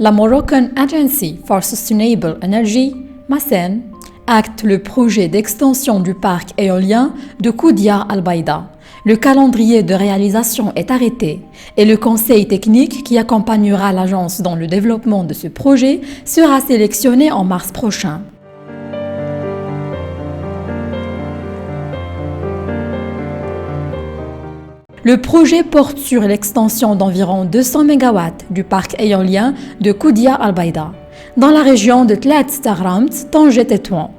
La Moroccan Agency for Sustainable Energy, MASEN, acte le projet d'extension du parc éolien de Koudia Al-Baïda. Le calendrier de réalisation est arrêté et le conseil technique qui accompagnera l'agence dans le développement de ce projet sera sélectionné en mars prochain. Le projet porte sur l'extension d'environ 200 MW du parc éolien de Koudia Al-Baïda, dans la région de Tlat Tahramt, Tanger Tétouan.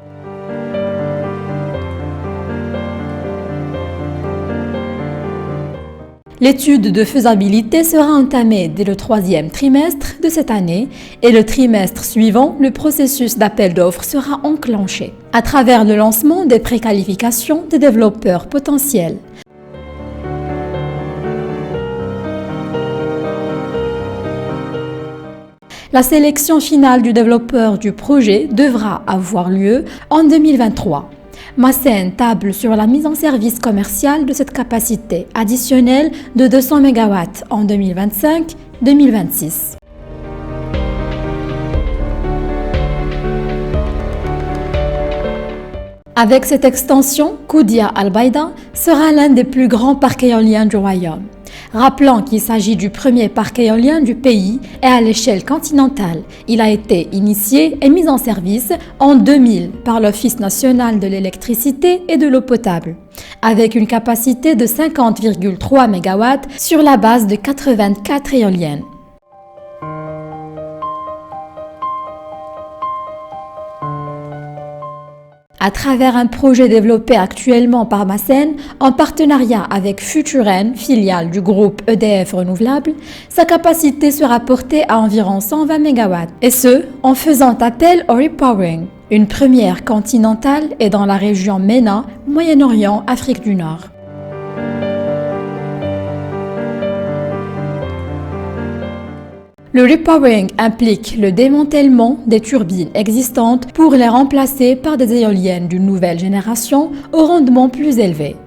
L'étude de faisabilité sera entamée dès le 3e trimestre de cette année et le trimestre suivant, le processus d'appel d'offres sera enclenché à travers le lancement des préqualifications des développeurs potentiels. La sélection finale du développeur du projet devra avoir lieu en 2023. MASEN table sur la mise en service commerciale de cette capacité additionnelle de 200 MW en 2025-2026. Avec cette extension, Koudia Al-Baïda sera l'un des plus grands parcs éoliens du royaume. Rappelons qu'il s'agit du premier parc éolien du pays et à l'échelle continentale. Il a été initié et mis en service en 2000 par l'Office national de l'électricité et de l'eau potable, avec une capacité de 50,3 MW sur la base de 84 éoliennes. À travers un projet développé actuellement par MASEN en partenariat avec Futuren, filiale du groupe EDF Renouvelable, sa capacité sera portée à environ 120 MW, et ce, en faisant appel au repowering, une première continentale et dans la région MENA, Moyen-Orient, Afrique du Nord. Le repowering implique le démantèlement des turbines existantes pour les remplacer par des éoliennes d'une nouvelle génération au rendement plus élevé.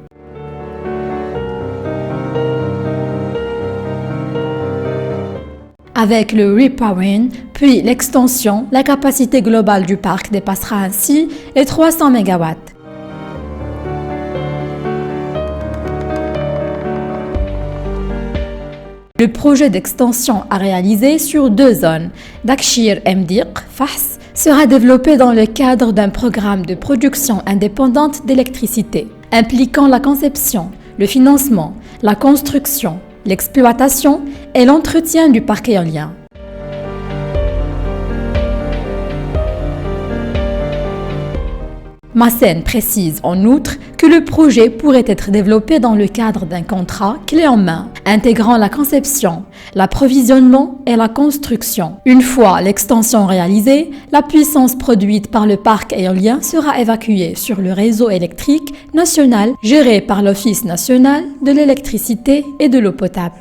Avec le repowering, puis l'extension, la capacité globale du parc dépassera ainsi les 300 MW. Le projet d'extension à réaliser sur 2 zones, Dakshir Mdiq, Fahs, sera développé dans le cadre d'un programme de production indépendante d'électricité, impliquant la conception, le financement, la construction, l'exploitation et l'entretien du parc éolien. MASEN précise en outre que le projet pourrait être développé dans le cadre d'un contrat clé en main, intégrant la conception, l'approvisionnement et la construction. Une fois l'extension réalisée, la puissance produite par le parc éolien sera évacuée sur le réseau électrique national géré par l'Office national de l'électricité et de l'eau potable.